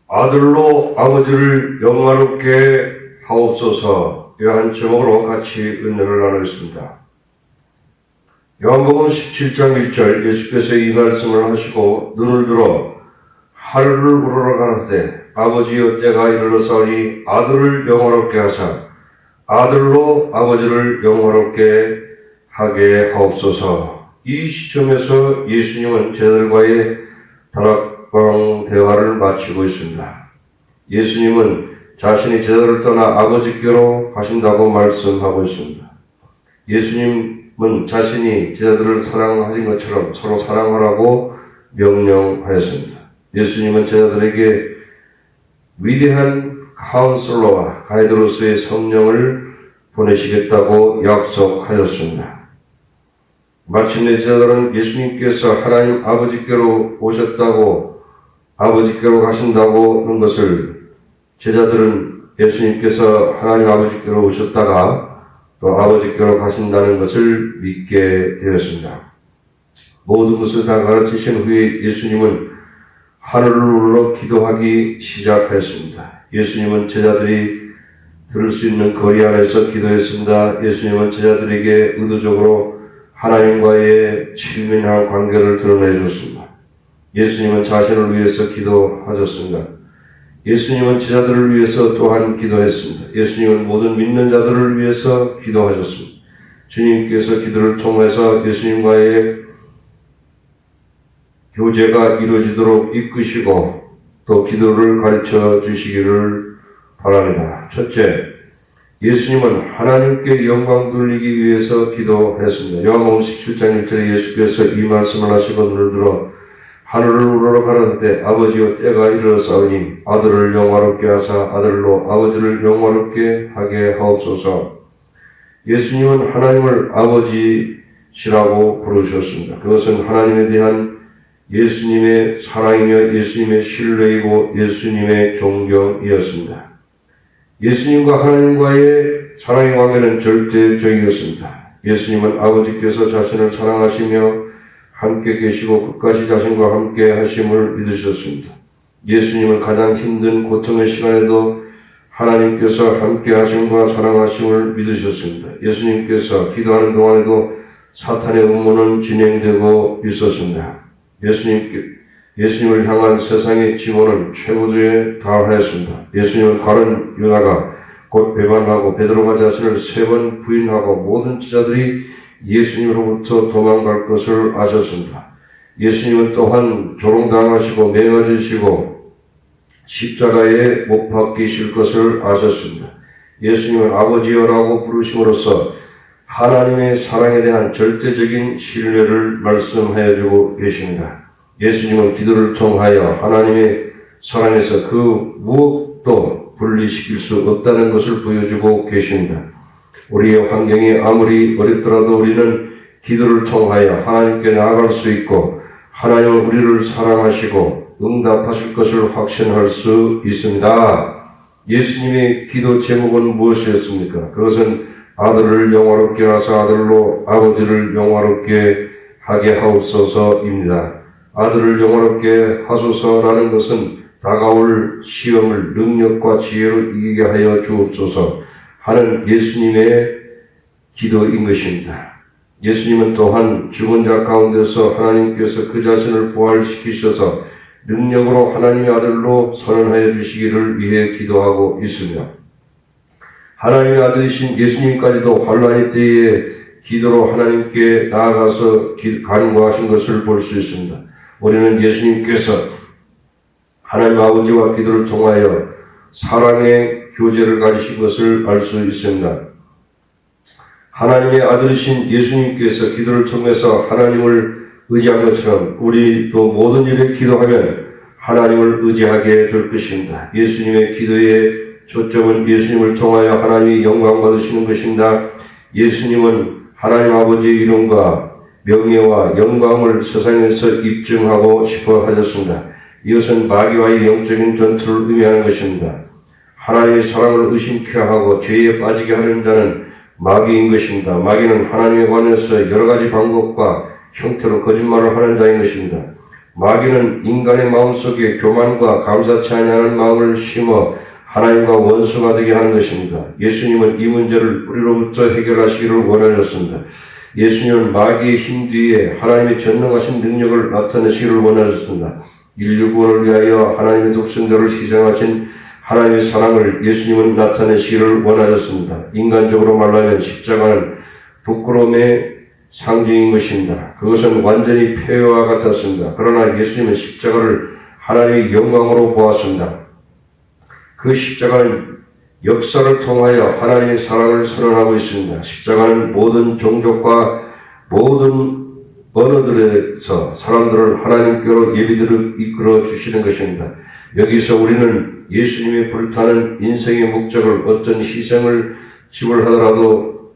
아들로 아버지를 영화롭게 하옵소서. 이 한 제목으로 같이 은혜를 나누겠습니다. 요한복음 17장 1절 예수께서 이 말씀을 하시고 눈을 들어 하늘을 우러러 가라사대 아버지여 때가 이르렀사오니 아들을 영화롭게 하사 아들로 아버지를 영화롭게 하게 하옵소서. 이 시점에서 예수님은 제자들과의 다락방 대화를 마치고 있습니다. 예수님은 자신이 제자들을 떠나 아버지께로 가신다고 말씀하고 있습니다. 예수님은 자신이 제자들을 사랑하신 것처럼 서로 사랑하라고 명령하였습니다. 예수님은 제자들에게 위대한 카운슬러와 가이드로서의 성령을 보내시겠다고 약속하였습니다. 마침내 제자들은 예수님께서 하나님 아버지께로 오셨다고, 아버지께로 가신다고 하는 것을, 제자들은 예수님께서 하나님 아버지께로 오셨다가 또 아버지께로 가신다는 것을 믿게 되었습니다. 모든 것을 다 가르치신 후에 예수님은 하늘을 울러 기도하기 시작하였습니다. 예수님은 제자들이 들을 수 있는 거리 안에서 기도했습니다. 예수님은 제자들에게 의도적으로 하나님과의 친밀한 관계를 드러내 주셨습니다. 예수님은 자신을 위해서 기도하셨습니다. 예수님은 제자들을 위해서 또한 기도했습니다. 예수님은 모든 믿는 자들을 위해서 기도하셨습니다. 주님께서 기도를 통해서 예수님과의 교제가 이루어지도록 이끄시고 또 기도를 가르쳐 주시기를 바랍니다. 첫째, 예수님은 하나님께 영광 돌리기 위해서 기도했습니다. 요한복음 17장 1절에 예수께서 이 말씀을 하시고 눈을 들어 하늘을 우러러 가라사대 아버지여 때가 이르렀사오니 아들을 영화롭게 하사 아들로 아버지를 영화롭게 하게 하옵소서. 예수님은 하나님을 아버지시라고 부르셨습니다. 그것은 하나님에 대한 예수님의 사랑이며 예수님의 신뢰이고 예수님의 존경이었습니다. 예수님과 하나님과의 사랑의 관계는 절대적이었습니다. 예수님은 아버지께서 자신을 사랑하시며 함께 계시고 끝까지 자신과 함께 하심을 믿으셨습니다. 예수님은 가장 힘든 고통의 시간에도 하나님께서 함께 하심과 사랑하심을 믿으셨습니다. 예수님께서 기도하는 동안에도 사탄의 음모는 진행되고 있었습니다. 예수님을 향한 세상의 증오는 최고조에 달하였습니다. 예수님을 가른 유다가 곧 배반하고 베드로가 자신을 3번 부인하고 모든 제자들이 예수님으로부터 도망갈 것을 아셨습니다. 예수님은 또한 조롱당하시고 매맞으시고 십자가에 못 박히실 것을 아셨습니다. 예수님은 아버지여라고 부르심으로써 하나님의 사랑에 대한 절대적인 신뢰를 말씀하여 주고 계십니다. 예수님은 기도를 통하여 하나님의 사랑에서 그 무엇도 분리시킬 수 없다는 것을 보여주고 계십니다. 우리의 환경이 아무리 어렵더라도 우리는 기도를 통하여 하나님께 나아갈 수 있고 하나님은 우리를 사랑하시고 응답하실 것을 확신할 수 있습니다. 예수님의 기도 제목은 무엇이었습니까? 그것은 아들을 영화롭게 하사 아들로 아버지를 영화롭게 하게 하옵소서입니다. 아들을 영화롭게 하소서라는 것은 다가올 시험을 능력과 지혜로 이기게 하여 주옵소서 하는 예수님의 기도인 것입니다. 예수님은 또한 죽은 자 가운데서 하나님께서 그 자신을 부활시키셔서 능력으로 하나님의 아들로 선언하여 주시기를 위해 기도하고 있습니다. 하나님의 아들이신 예수님까지도 환난의 때에 기도로 하나님께 나아가서 간구하신 것을 볼 수 있습니다. 우리는 예수님께서 하나님 아버지와 기도를 통하여 사랑의 교제를 가지신 것을 알 수 있습니다. 하나님의 아들이신 예수님께서 기도를 통해서 하나님을 의지한 것처럼 우리도 모든 일에 기도하면 하나님을 의지하게 될 것입니다. 예수님의 기도의 초점은 예수님을 통하여 하나님이 영광 받으시는 것입니다. 예수님은 하나님 아버지의 이름과 명예와 영광을 세상에서 입증하고 싶어 하셨습니다. 이것은 마귀와의 영적인 전투를 의미하는 것입니다. 하나님의 사랑을 의심케 하고 죄에 빠지게 하는 자는 마귀인 것입니다. 마귀는 하나님에 관해서 여러 가지 방법과 형태로 거짓말을 하는 자인 것입니다. 마귀는 인간의 마음속에 교만과 감사치 아니하는 마음을 심어 하나님과 원수가 되게 하는 것입니다. 예수님은 이 문제를 뿌리로부터 해결하시기를 원하셨습니다. 예수님은 마귀의 힘 뒤에 하나님의 전능하신 능력을 나타내시기를 원하셨습니다. 인류 구원을 위하여 하나님의 독생자를 희생하신 하나님의 사랑을 예수님은 나타내시기를 원하셨습니다. 인간적으로 말하면 십자가는 부끄러움의 상징인 것입니다. 그것은 완전히 폐허와 같았습니다. 그러나 예수님은 십자가를 하나님의 영광으로 보았습니다. 그 십자가는 역사를 통하여 하나님의 사랑을 선언하고 있습니다. 십자가는 모든 종족과 모든 언어들에서 사람들을 하나님께로 예비들을 이끌어 주시는 것입니다. 여기서 우리는 예수님의 불타는 인생의 목적을 어떤 희생을 지불하더라도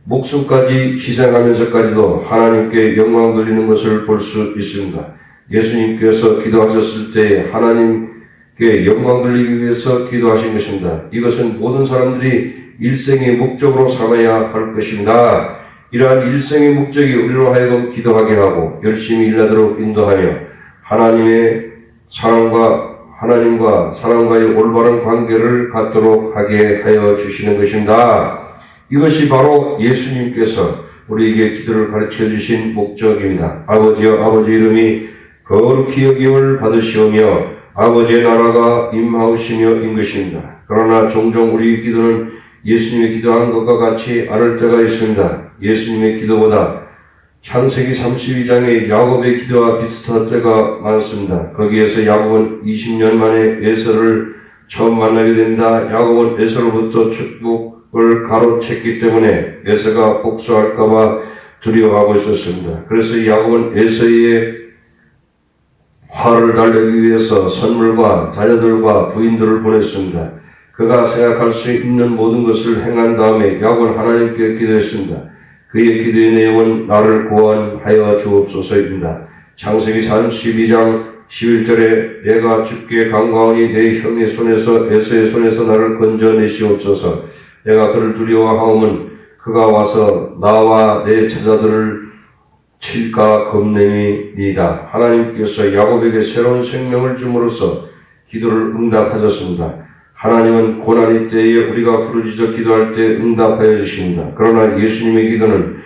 목숨까지 희생하면서까지도 하나님께 영광 돌리는 것을 볼 수 있습니다. 예수님께서 기도하셨을 때 하나님께 영광 돌리기 위해서 기도하신 것입니다. 이것은 모든 사람들이 일생의 목적으로 삼아야 할 것입니다. 이러한 일생의 목적이 우리로 하여금 기도하게 하고 열심히 일하도록 인도하며 하나님과 사람과의 올바른 관계를 갖도록 하게 하여 주시는 것입니다. 이것이 바로 예수님께서 우리에게 기도를 가르쳐 주신 목적입니다. 아버지여, 아버지 이름이 거룩히 여김을 받으시오며 아버지의 나라가 임하오시며인 것입니다. 그러나 종종 우리 기도는 예수님의 기도한 것과 같이 않을 때가 있습니다. 예수님의 기도보다 창세기 32장의 야곱의 기도와 비슷한 때가 많습니다. 거기에서 야곱은 20년 만에 에서를 처음 만나게 됩니다. 야곱은 에서로부터 축복을 가로챘기 때문에 에서가 복수할까봐 두려워하고 있었습니다. 그래서 야곱은 에서의 화를 달래기 위해서 선물과 자녀들과 부인들을 보냈습니다. 그가 생각할 수 있는 모든 것을 행한 다음에 야곱은 하나님께 기도했습니다. 그의 기도의 내용은 나를 구원하여 주옵소서입니다. 창세기 32장 11절에 내가 주께 간구하오니 내 형의 손에서 에서의 손에서 나를 건져내시옵소서. 내가 그를 두려워하오면 그가 와서 나와 내 제자들을 칠까 겁내니이다. 하나님께서 야곱에게 새로운 생명을 줌으로써 기도를 응답하셨습니다. 하나님은 고난의 때에 우리가 부르짖어 기도할 때 응답하여 주십니다. 그러나 예수님의 기도는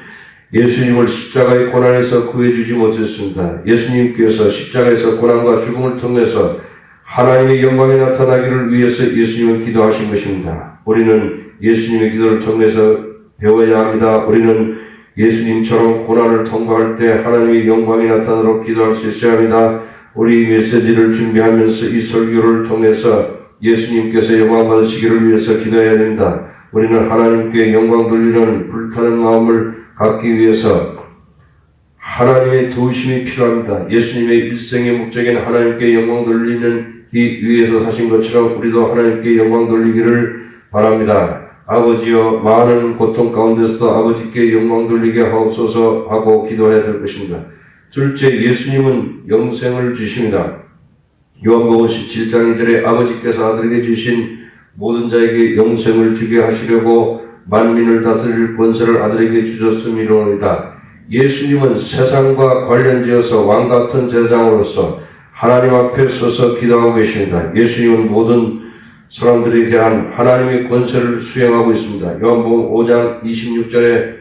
예수님을 십자가의 고난에서 구해주지 못했습니다. 예수님께서 십자가에서 고난과 죽음을 통해서 하나님의 영광이 나타나기를 위해서 예수님은 기도하신 것입니다. 우리는 예수님의 기도를 통해서 배워야 합니다. 우리는 예수님처럼 고난을 통과할 때 하나님의 영광이 나타나도록 기도할 수 있어야 합니다. 우리 메시지를 준비하면서 이 설교를 통해서 예수님께서 영광 받으시기를 위해서 기도해야 됩니다. 우리는 하나님께 영광 돌리는 불타는 마음을 갖기 위해서 하나님의 도우심이 필요합니다. 예수님의 일생의 목적인 하나님께 영광 돌리는 이 위해서 사신 것처럼 우리도 하나님께 영광 돌리기를 바랍니다. 아버지여, 많은 고통 가운데서도 아버지께 영광 돌리게 하옵소서 하고 기도해야 될 것입니다. 둘째, 예수님은 영생을 주십니다. 요한복음 17장 2절에 아버지께서 아들에게 주신 모든 자에게 영생을 주게 하시려고 만민을 다스릴 권세를 아들에게 주셨음이로다. 예수님은 세상과 관련지어서 왕같은 제사장으로서 하나님 앞에 서서 기도하고 계십니다. 예수님은 모든 사람들에 대한 하나님의 권세를 수행하고 있습니다. 요한복음 5장 26절에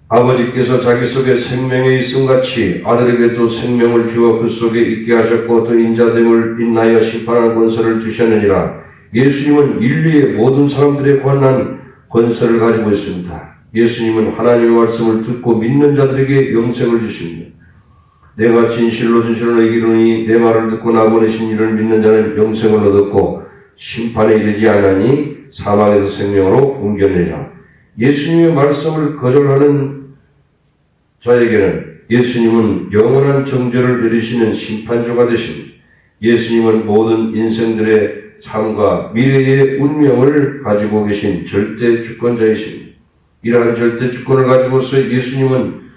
아버지께서 자기 속에 생명에 있음같이 아들에게도 생명을 주어 그 속에 있게 하셨고 또 인자됨을 인하여 심판하는 권세를 주셨느니라. 예수님은 인류의 모든 사람들에 관한 권세를 가지고 있습니다. 예수님은 하나님의 말씀을 듣고 믿는 자들에게 영생을 주십니다. 내가 진실로 얘기하노니 내 말을 듣고 나 보내신 이를 믿는 자는 영생을 얻었고 심판에 이르지 아니하니 사망에서 생명으로 옮겨내리라. 예수님의 말씀을 거절하는 자에게는 예수님은 영원한 정죄를 내리시는 심판주가 되십니다. 예수님은 모든 인생들의 삶과 미래의 운명을 가지고 계신 절대 주권자이십니다. 이러한 절대 주권을 가지고서 예수님은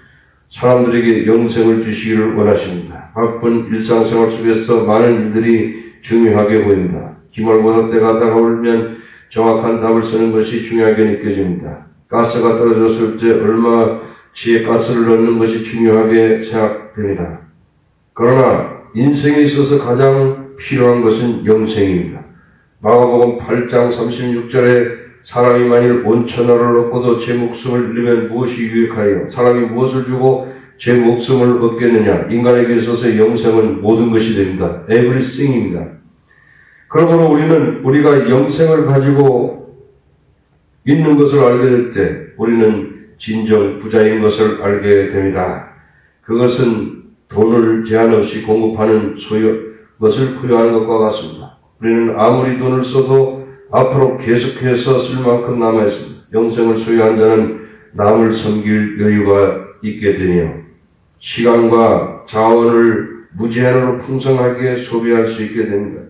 사람들에게 영생을 주시기를 원하십니다. 바쁜 일상생활 속에서 많은 일들이 중요하게 보입니다. 기말고사 때가 다가오면 정확한 답을 쓰는 것이 중요하게 느껴집니다. 가스가 떨어졌을 때 얼마치의 가스를 넣는 것이 중요하게 생각됩니다. 그러나 인생에 있어서 가장 필요한 것은 영생입니다. 마가복음 8장 36절에 사람이 만일 온 천하를 얻고도 제 목숨을 잃으면 무엇이 유익하여 사람이 무엇을 주고 제 목숨을 얻겠느냐. 인간에게 있어서 영생은 모든 것이 됩니다. everything입니다. 그러므로 우리가 영생을 가지고 있는 것을 알게 될 때 우리는 진정 부자인 것을 알게 됩니다. 그것은 돈을 제한 없이 공급하는 것을 부여하는 것과 같습니다. 우리는 아무리 돈을 써도 앞으로 계속해서 쓸 만큼 남아있습니다. 영생을 소유한 자는 남을 섬길 여유가 있게 되며 시간과 자원을 무제한으로 풍성하게 소비할 수 있게 됩니다.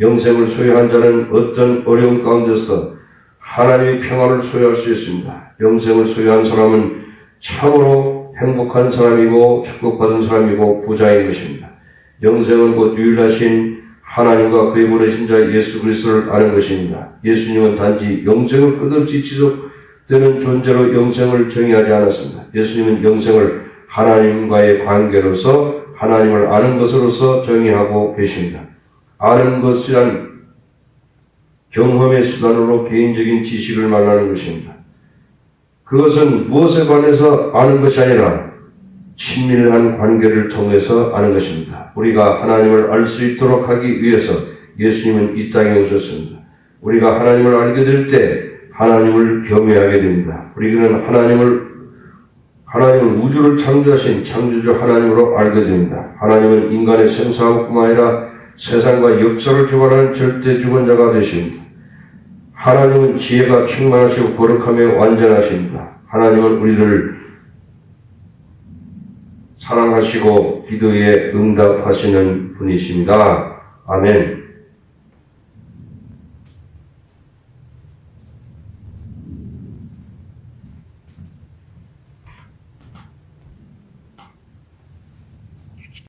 영생을 소유한 자는 어떤 어려움 가운데서 하나님의 평안을 소유할 수 있습니다. 영생을 소유한 사람은 참으로 행복한 사람이고 축복받은 사람이고 부자인 것입니다. 영생은 곧 유일하신 하나님과 그의 보내신 자 예수 그리스도를 아는 것입니다. 예수님은 단지 영생을 끝없이 지속되는 존재로 영생을 정의하지 않았습니다. 예수님은 영생을 하나님과의 관계로서 하나님을 아는 것으로서 정의하고 계십니다. 아는 것이란 경험의 수단으로 개인적인 지식을 말하는 것입니다. 그것은 무엇에 관해서 아는 것이 아니라 친밀한 관계를 통해서 아는 것입니다. 우리가 하나님을 알 수 있도록 하기 위해서 예수님은 이 땅에 오셨습니다. 우리가 하나님을 알게 될 때 하나님을 경외하게 됩니다. 우리는 하나님은 우주를 창조하신 창조주 하나님으로 알게 됩니다. 하나님은 인간의 생사할 뿐만 아니라 세상과 역사를 주관하는 절대 주권자가 되십니다. 하나님은 지혜가 충만하시고 거룩하며 완전하십니다. 하나님은 우리를 사랑하시고 기도에 응답하시는 분이십니다. 아멘.